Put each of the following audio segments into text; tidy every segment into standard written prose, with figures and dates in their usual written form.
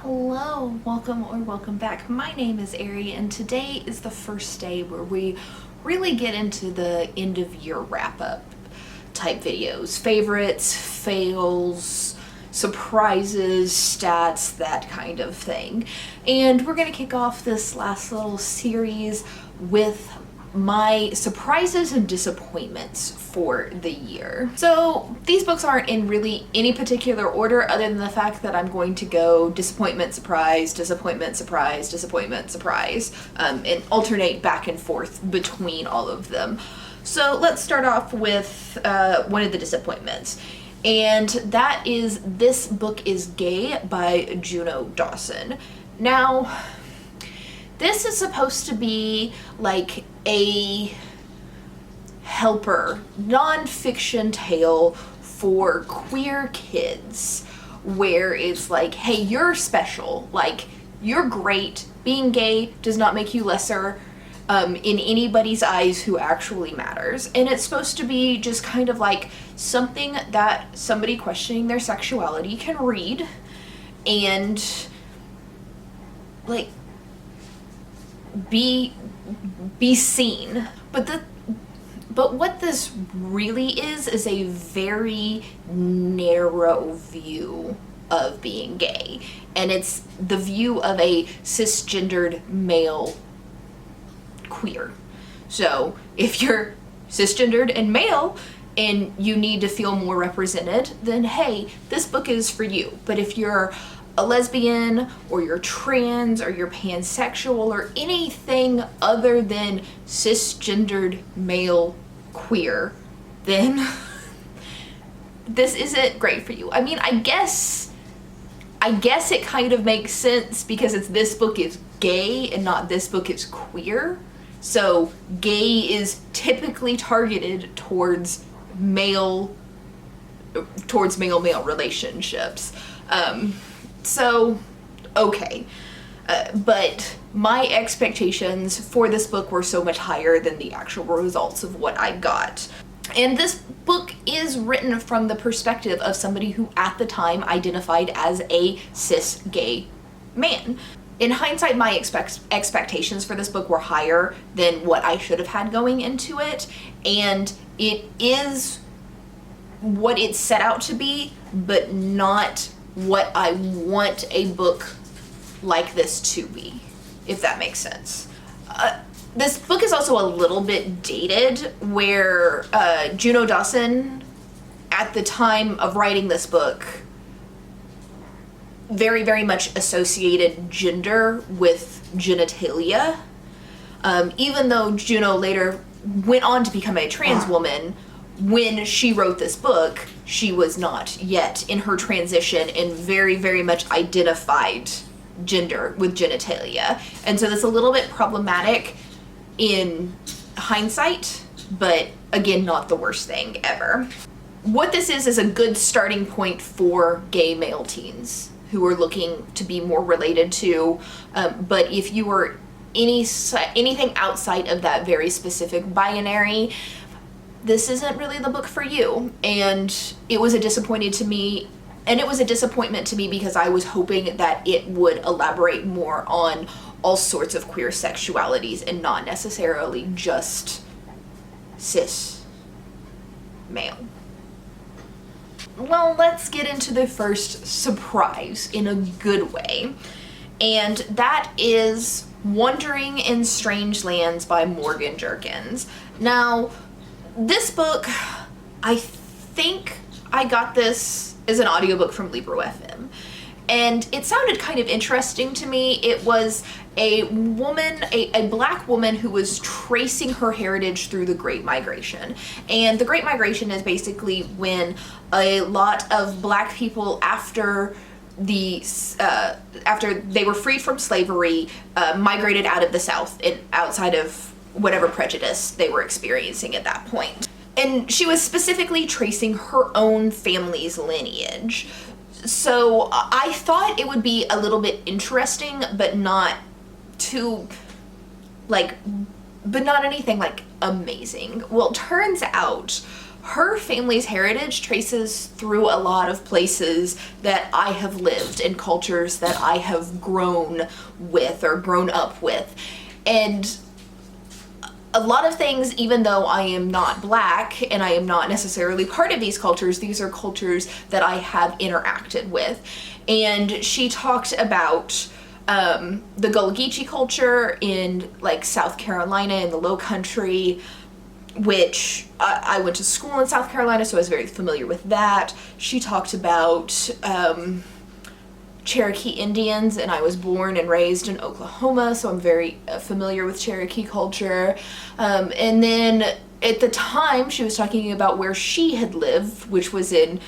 Hello, welcome back. My name is Ari, and today is the first day where we really get into the end of year wrap-up type videos. Favorites, fails, surprises, stats, that kind of thing. And we're gonna kick off this last little series with my surprises and disappointments for the year. So these books aren't in really any particular order other than the fact that I'm going to go disappointment, surprise, disappointment, surprise, disappointment, surprise, and alternate back and forth between all of them. So let's start off with one of the disappointments. And that is This Book is Gay by Juno Dawson. Now, this is supposed to be like a helper, non-fiction tale for queer kids, where it's like, hey, you're special, like, you're great, being gay does not make you lesser in anybody's eyes who actually matters. And it's supposed to be just kind of like something that somebody questioning their sexuality can read and like be seen. But what this really is a very narrow view of being gay, and it's the view of a cisgendered male queer. So if you're cisgendered and male and you need to feel more represented, then hey, this book is for you. But if you're a lesbian, or you're trans, or you're pansexual, or anything other than cisgendered male queer, then this isn't great for you. I mean, I guess it kind of makes sense because it's This Book is Gay and not This Book is Queer. So gay is typically targeted towards male relationships. So, okay, but my expectations for this book were so much higher than the actual results of what I got. And this book is written from the perspective of somebody who at the time identified as a cis gay man. In hindsight, my expectations for this book were higher than what I should have had going into it, and it is what it set out to be, but not what I want a book like this to be, if that makes sense. This book is also a little bit dated, where Juno Dawson, at the time of writing this book, very, very much associated gender with genitalia. Even though Juno later went on to become a trans woman, when she wrote this book, she was not yet in her transition and very, very much identified gender with genitalia. And so that's a little bit problematic in hindsight, but again, not the worst thing ever. What this is a good starting point for gay male teens who are looking to be more related to, but if you were anything outside of that very specific binary, this isn't really the book for you. And it was a disappointment to me because I was hoping that it would elaborate more on all sorts of queer sexualities and not necessarily just cis male. Well, let's get into the first surprise in a good way, and that is Wandering in Strange Lands by Morgan Jerkins. Now, this book, I think I got this as an audiobook from Libro.fm, and it sounded kind of interesting to me. It was a woman, a black woman who was tracing her heritage through the Great Migration. And the Great Migration is basically when a lot of black people, after they were freed from slavery, migrated out of the South and outside of whatever prejudice they were experiencing at that point. And she was specifically tracing her own family's lineage. So I thought it would be a little bit interesting, but not anything like amazing. Well, it turns out her family's heritage traces through a lot of places that I have lived and cultures that I have grown with or grown up with. And a lot of things, even though I am not Black and I am not necessarily part of these are cultures that I have interacted with. And she talked about the Gullah Geechee culture in like South Carolina in the Low Country, which I went to school in South Carolina, so I was very familiar with that. She talked about Cherokee Indians, and I was born and raised in Oklahoma, so I'm very familiar with Cherokee culture. And then at the time, she was talking about where she had lived, which was in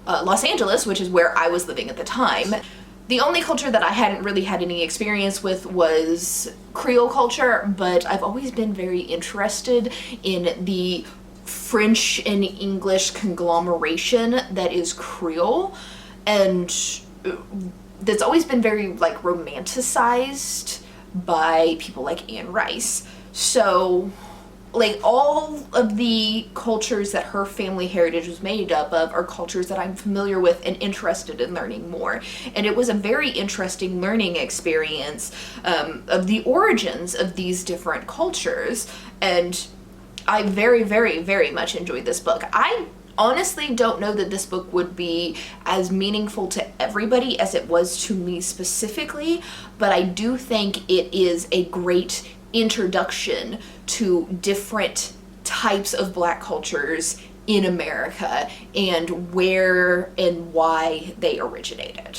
Los Angeles, which is where I was living at the time. The only culture that I hadn't really had any experience with was Creole culture, but I've always been very interested in the French and English conglomeration that is Creole, and that's always been very like romanticized by people like Anne Rice. So like all of the cultures that her family heritage was made up of are cultures that I'm familiar with and interested in learning more. And it was a very interesting learning experience of the origins of these different cultures. And I very, very, very much enjoyed this book. I honestly don't know that this book would be as meaningful to everybody as it was to me specifically, but I do think it is a great introduction to different types of Black cultures in America and where and why they originated.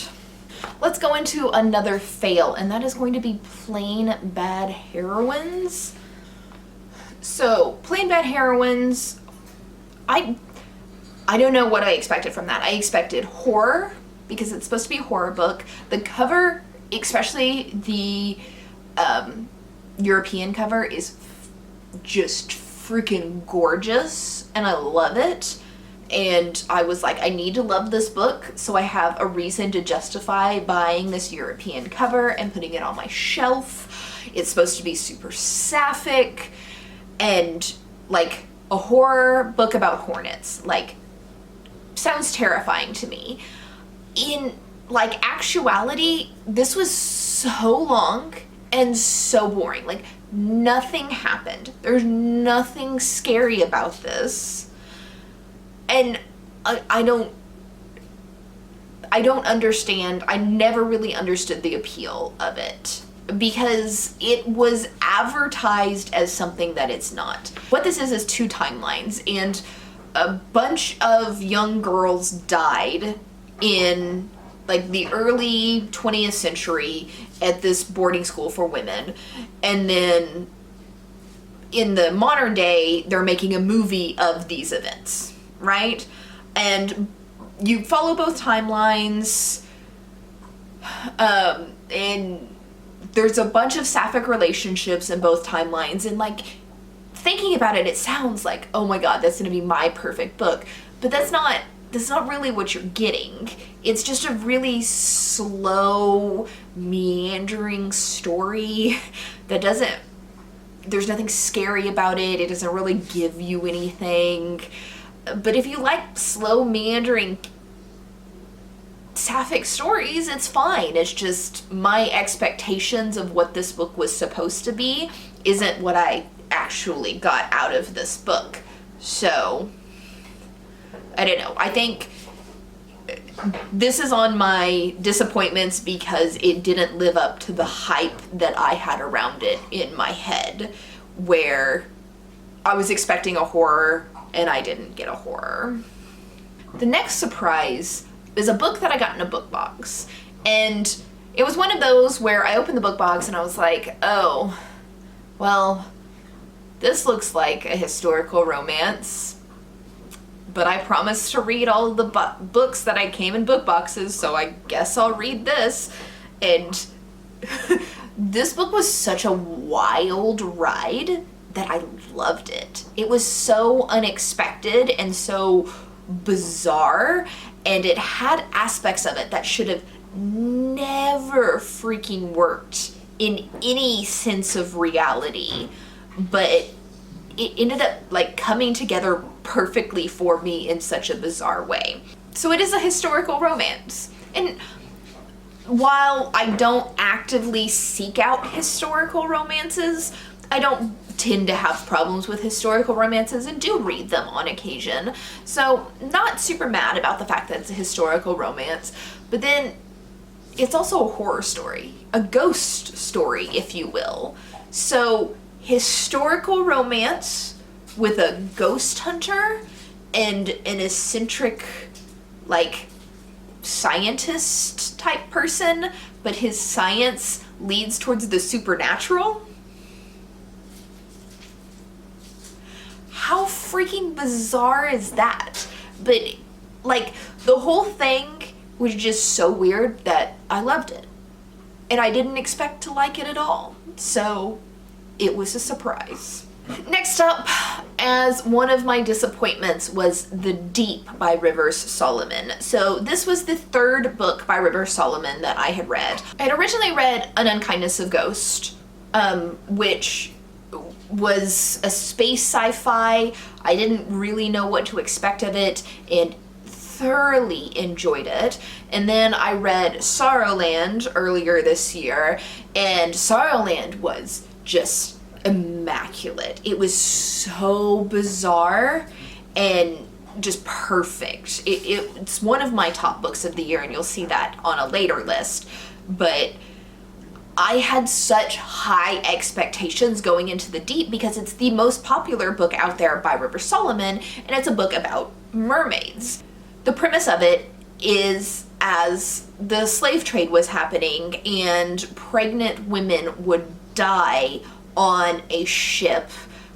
Let's go into another fail, and that is going to be Plain Bad Heroines. So, Plain Bad Heroines, I don't know what I expected from that. I expected horror, because it's supposed to be a horror book. The cover, especially the European cover, is just freaking gorgeous, and I love it. And I was like, I need to love this book, so I have a reason to justify buying this European cover and putting it on my shelf. It's supposed to be super sapphic and like a horror book about hornets. Like, sounds terrifying to me. In like actuality, this was so long and so boring. Like, nothing happened. There's nothing scary about this. And I don't understand. I never really understood the appeal of it, because it was advertised as something that it's not. What this is 2 timelines, and a bunch of young girls died in like the early 20th century at this boarding school for women, and then in the modern day they're making a movie of these events, right? And you follow both timelines, and there's a bunch of sapphic relationships in both timelines, and like thinking about it, it sounds like, oh my god, that's gonna be my perfect book, but that's not really what you're getting. It's just a really slow, meandering story that there's nothing scary about it. It doesn't really give you anything. But if you like slow, meandering, sapphic stories, it's fine. It's just my expectations of what this book was supposed to be isn't what I actually got out of this book. So, I don't know. I think this is on my disappointments because it didn't live up to the hype that I had around it in my head, where I was expecting a horror and I didn't get a horror. The next surprise is a book that I got in a book box, and it was one of those where I opened the book box and I was like, oh, well, this looks like a historical romance, but I promised to read all of the books that I came in book boxes, so I guess I'll read this. And this book was such a wild ride that I loved it. It was so unexpected and so bizarre, and it had aspects of it that should have never freaking worked in any sense of reality, but it ended up like coming together perfectly for me in such a bizarre way. So it is a historical romance. And while I don't actively seek out historical romances, I don't tend to have problems with historical romances and do read them on occasion. So not super mad about the fact that it's a historical romance, but then it's also a horror story, a ghost story, if you will. So historical romance with a ghost hunter and an eccentric, like, scientist type person, but his science leads towards the supernatural. How freaking bizarre is that? But like, the whole thing was just so weird that I loved it. And I didn't expect to like it at all. So it was a surprise. Next up, as one of my disappointments, was The Deep by Rivers Solomon. So this was the third book by Rivers Solomon that I had read. I had originally read An Unkindness of Ghost, which was a space sci-fi. I didn't really know what to expect of it and thoroughly enjoyed it. And then I read Sorrowland earlier this year, and Sorrowland was just immaculate. It was so bizarre and just perfect. It's one of my top books of the year, and you'll see that on a later list. But I had such high expectations going into The Deep because it's the most popular book out there by Rivers Solomon, and it's a book about mermaids. The premise of it is, as the slave trade was happening and pregnant women would die on a ship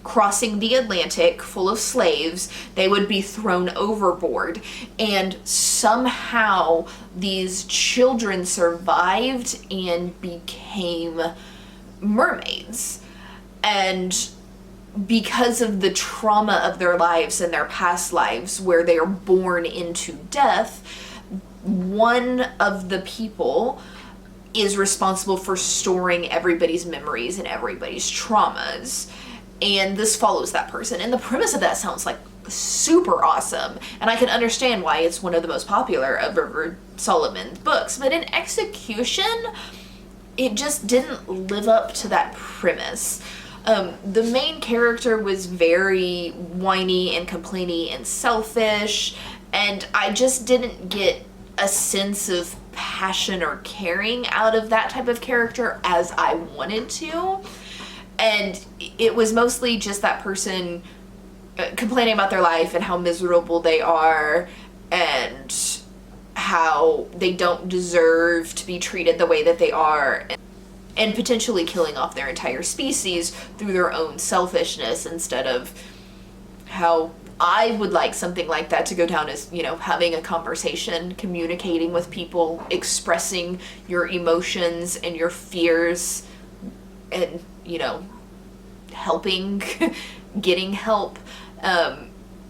crossing the Atlantic full of slaves, they would be thrown overboard, and somehow these children survived and became mermaids. And because of the trauma of their lives and their past lives where they are born into death, one of the people is responsible for storing everybody's memories and everybody's traumas. And this follows that person. And the premise of that sounds like super awesome. And I can understand why it's one of the most popular of Rivers Solomon's books. But in execution, it just didn't live up to that premise. The main character was very whiny and complainy and selfish. And I just didn't get a sense of passion or caring out of that type of character as I wanted to. And it was mostly just that person complaining about their life and how miserable they are and how they don't deserve to be treated the way that they are, and potentially killing off their entire species through their own selfishness, instead of how I would like something like that to go down as, you know, having a conversation, communicating with people, expressing your emotions and your fears, and, you know, helping, getting help,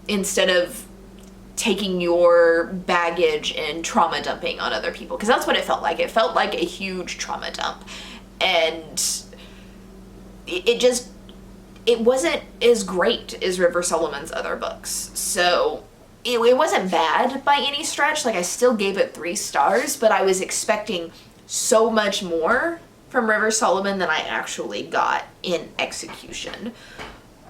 instead of taking your baggage and trauma dumping on other people. Because that's what it felt like. It felt like a huge trauma dump. And it wasn't as great as Rivers Solomon's other books. So it wasn't bad by any stretch. Like, I still gave it 3 stars, but I was expecting so much more from Rivers Solomon than I actually got in execution.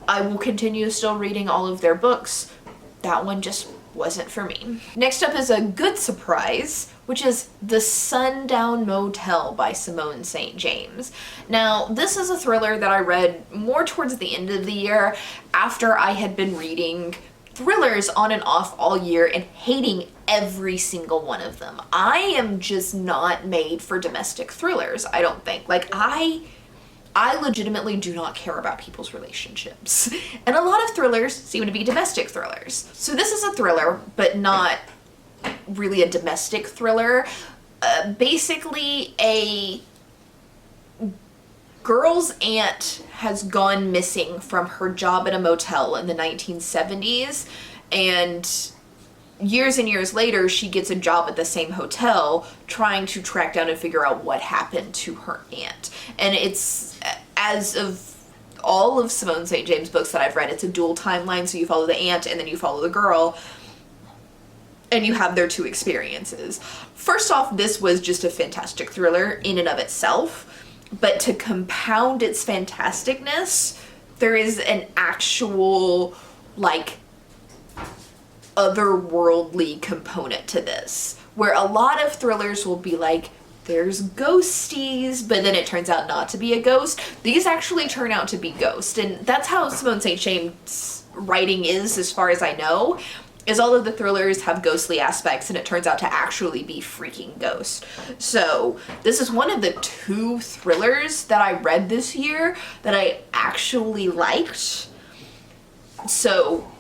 I will continue still reading all of their books. That one just wasn't for me. Next up is a good surprise, which is The Sundown Motel by Simone St. James. Now, this is a thriller that I read more towards the end of the year, after I had been reading thrillers on and off all year and hating every single one of them. I am just not made for domestic thrillers, I don't think. Like, I legitimately do not care about people's relationships. And a lot of thrillers seem to be domestic thrillers. So this is a thriller, but not really a domestic thriller. Basically, a girl's aunt has gone missing from her job at a motel in the 1970s, and years and years later, she gets a job at the same hotel trying to track down and figure out what happened to her aunt. And it's, as of all of Simone St. James books that I've read, it's a dual timeline, so you follow the aunt and then you follow the girl, and you have their two experiences. First off, this was just a fantastic thriller in and of itself, but to compound its fantasticness, there is an actual, like, otherworldly component to this, where a lot of thrillers will be like, there's ghosties, but then it turns out not to be a ghost. These actually turn out to be ghosts, and that's how Simone St. James' writing is, as far as I know, is all of the thrillers have ghostly aspects, and it turns out to actually be freaking ghosts. So this is one of the 2 thrillers that I read this year that I actually liked. So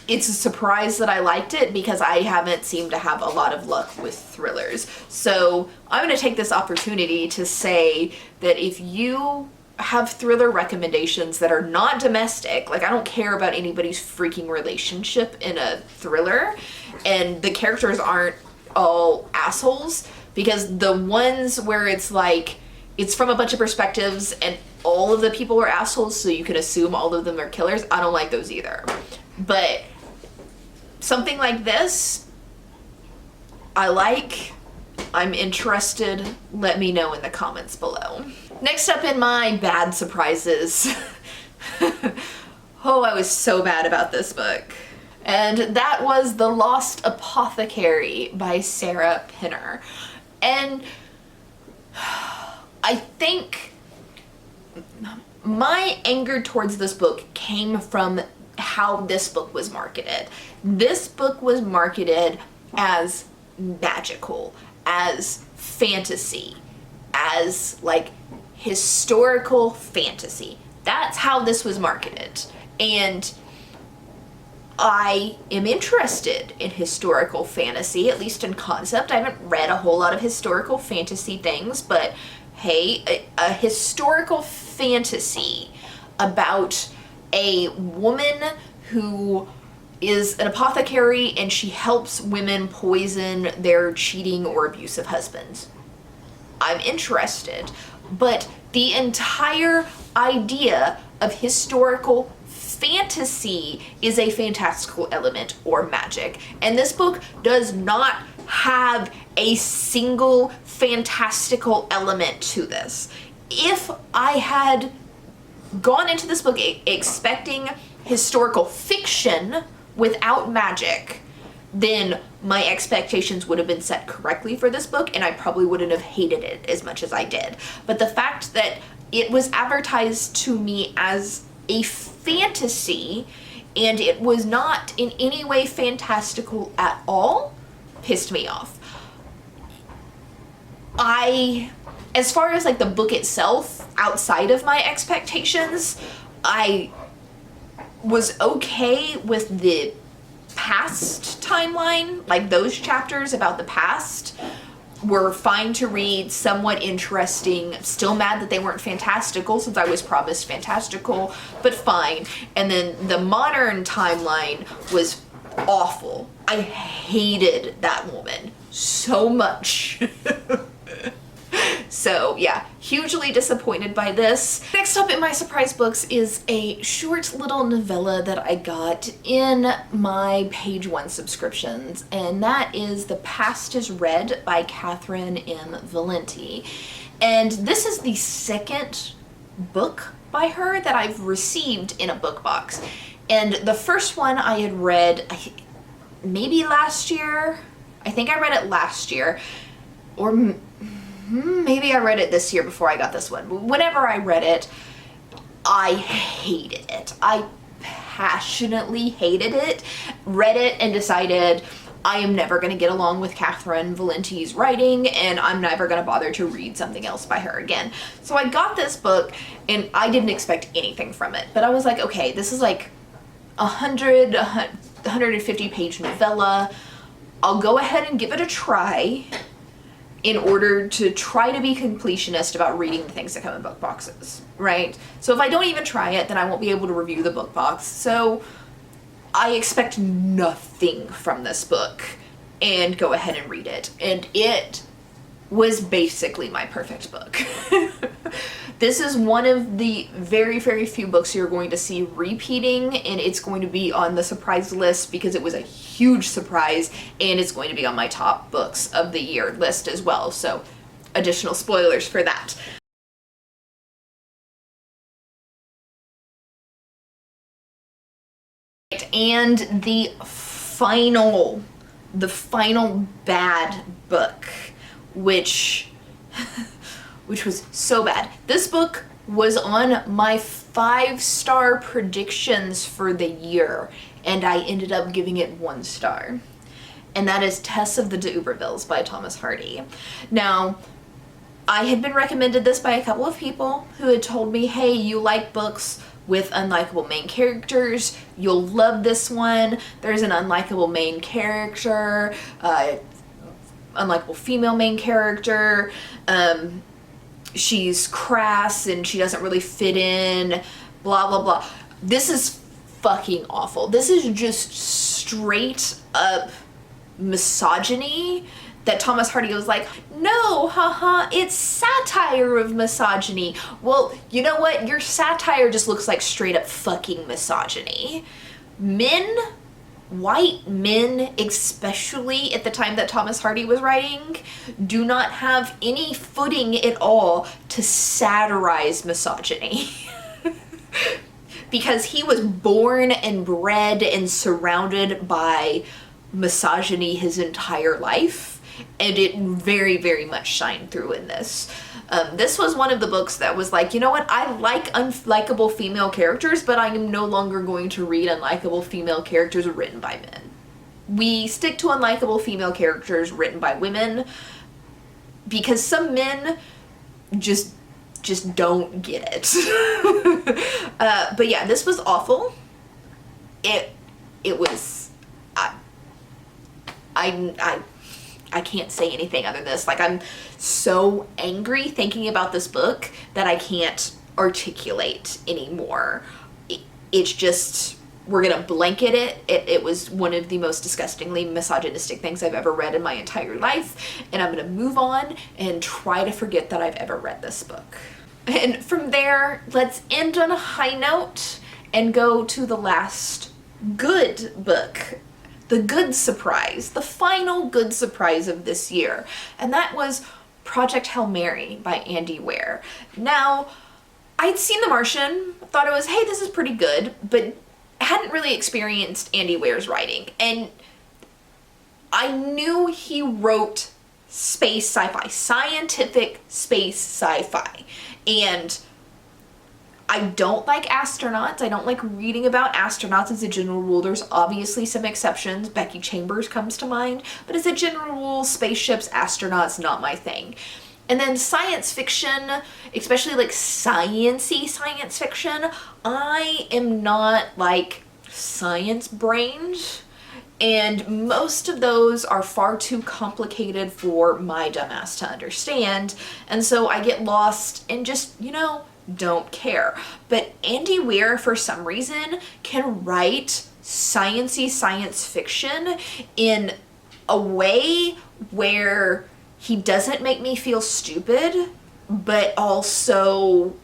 it's a surprise that I liked it, because I haven't seemed to have a lot of luck with thrillers. So I'm going to take this opportunity to say that if you have thriller recommendations that are not domestic, like I don't care about anybody's freaking relationship in a thriller, and the characters aren't all assholes, because the ones where it's like, it's from a bunch of perspectives and all of the people are assholes, so you can assume all of them are killers, I don't like those either. But something like this, I like, I'm interested, let me know in the comments below. Next up in my bad surprises, oh, I was so bad about this book. And that was The Lost Apothecary by Sarah Pinner. And I think my anger towards this book came from how this book was marketed. This book was marketed as magical, as fantasy, as like historical fantasy. That's how this was marketed. And I am interested in historical fantasy, at least in concept. I haven't read a whole lot of historical fantasy things, but hey, a historical fantasy about a woman who is an apothecary and she helps women poison their cheating or abusive husbands. I'm interested, but the entire idea of historical fantasy is a fantastical element or magic, and this book does not have a single fantastical element to this. If I had gone into this book expecting historical fiction without magic, then my expectations would have been set correctly for this book, and I probably wouldn't have hated it as much as I did. But the fact that it was advertised to me as a fantasy and it was not in any way fantastical at all pissed me off. As far as like the book itself, outside of my expectations, I was okay with the past timeline. Like those chapters about the past were fine to read, somewhat interesting. Still mad that they weren't fantastical since I was promised fantastical, but fine. And then the modern timeline was awful. I hated that woman so much. So yeah, hugely disappointed by this. Next up in my surprise books is a short little novella that I got in my page 1 subscriptions, and that is The Past is Red by Catherine M. Valenti. And this is the second book by her that I've received in a book box. And the first one I had read maybe last year. I think I read it last year, or maybe I read it this year before I got this one. Whenever I read it, I hated it. I passionately hated it. Read it and decided I am never going to get along with Catherine Valenti's writing, and I'm never going to bother to read something else by her again. So I got this book and I didn't expect anything from it, but I was like, okay, this is like 150 page novella. I'll go ahead and give it a try in order to try to be completionist about reading the things that come in book boxes, right? So if I don't even try it, then I won't be able to review the book box. So I expect nothing from this book and go ahead and read it. And it was basically my perfect book. This is one of the very, very few books you're going to see repeating, and it's going to be on the surprise list because it was a huge surprise, and it's going to be on my top books of the year list as well. So additional spoilers for that. And the final bad book, which was so bad. This book was on my 5-star predictions for the year, and I ended up giving it 1 star. And that is Tess of the Ubervilles by Thomas Hardy. Now, I had been recommended this by a couple of people who had told me, hey, you like books with unlikable main characters, you'll love this one. There's an unlikable main character, unlikable female main character, she's crass and she doesn't really fit in, blah blah blah. This is fucking awful. This is just straight up misogyny that Thomas Hardy was like, no, haha, it's satire of misogyny. Well, you know what? Your satire just looks like straight up fucking misogyny. Men, white men, especially at the time that Thomas Hardy was writing, do not have any footing at all to satirize misogyny. Because he was born and bred and surrounded by misogyny his entire life. And it very, very much shined through in this. This was one of the books that was like, you know what, I like unlikable female characters, but I am no longer going to read unlikable female characters written by men. We stick to unlikable female characters written by women because some men just don't get it. But yeah, this was awful. It was, I can't say anything other than this. Like, I'm so angry thinking about this book that I can't articulate anymore. It's just, we're gonna blanket it. It was one of the most disgustingly misogynistic things I've ever read in my entire life, and I'm gonna move on and try to forget that I've ever read this book. And from there, let's end on a high note and go to the last good book. The good surprise, the final good surprise of this year, and that was Project Hail Mary by Andy Weir. Now, I'd seen The Martian, thought it was, hey, this is pretty good, but hadn't really experienced Andy Weir's writing, and I knew he wrote space sci-fi, scientific space sci-fi, and I don't like astronauts. I don't like reading about astronauts as a general rule. There's obviously some exceptions. Becky Chambers comes to mind. But as a general rule, spaceships, astronauts, not my thing. And then science fiction, especially like science-y science fiction, I am not like science-brained. And most of those are far too complicated for my dumbass to understand. And so I get lost and just, you know, don't care. But Andy Weir, for some reason, can write science-y science fiction in a way where he doesn't make me feel stupid, but also,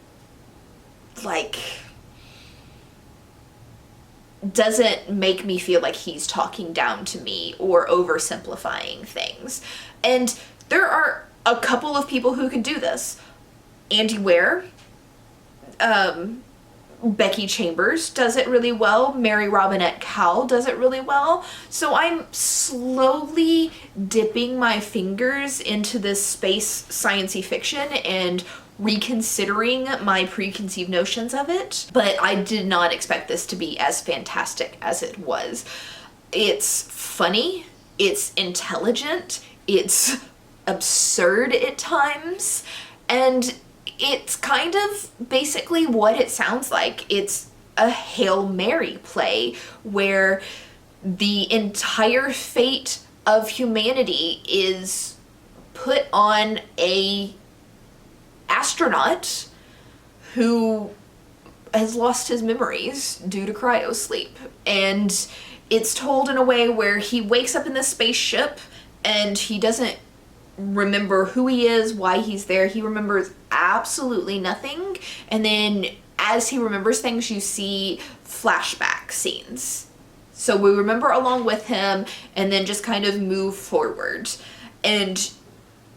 like, doesn't make me feel like he's talking down to me or oversimplifying things. And there are a couple of people who can do this. Andy Weir, Becky Chambers does it really well. Mary Robinette Kowal does it really well. So I'm slowly dipping my fingers into this space science-y fiction and reconsidering my preconceived notions of it. But I did not expect this to be as fantastic as it was. It's funny, it's intelligent, it's absurd at times, and it's kind of basically what it sounds like. It's a Hail Mary play where the entire fate of humanity is put on a astronaut who has lost his memories due to cryosleep. And it's told in a way where he wakes up in this spaceship and he doesn't remember who he is, why he's there. He remembers absolutely nothing. And then as he remembers things, you see flashback scenes. So we remember along with him and then just kind of move forward. And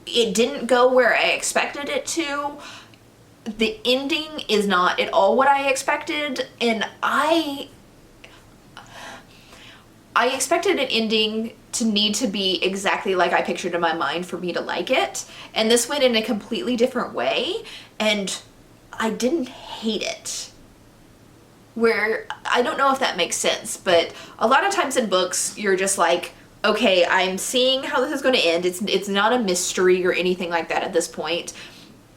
it didn't go where I expected it to. The ending is not at all what I expected, and I expected an ending to need to be exactly like I pictured in my mind for me to like it, and this went in a completely different way, and I didn't hate it. Where, I don't know if that makes sense, but a lot of times in books, you're just like, okay, I'm seeing how this is going to end. It's not a mystery or anything like that at this point.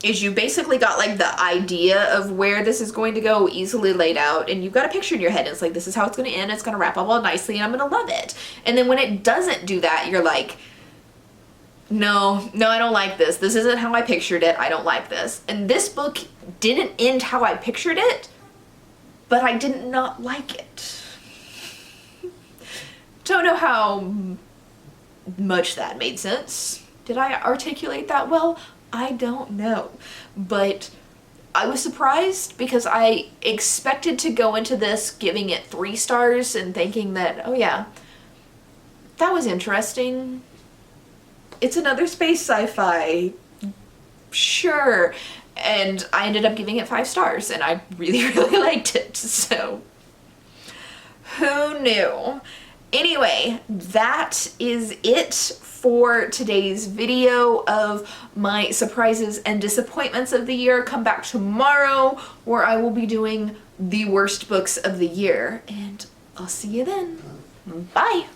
Is you basically got like the idea of where this is going to go easily laid out, and you've got a picture in your head. It's like, this is how it's going to end. It's going to wrap up all nicely, and I'm going to love it. And then when it doesn't do that, you're like, no, I don't like this. This isn't how I pictured it. I don't like this. And this book didn't end how I pictured it, but I did not like it. Don't know how much that made sense. Did I articulate that well? I don't know. But I was surprised because I expected to go into this giving it 3 stars and thinking that, oh yeah, that was interesting. It's another space sci-fi. Sure. And I ended up giving it 5 stars, and I really, really liked it. So, who knew? Anyway, that is it for today's video of my surprises and disappointments of the year. Come back tomorrow where I will be doing the worst books of the year, and I'll see you then. Bye!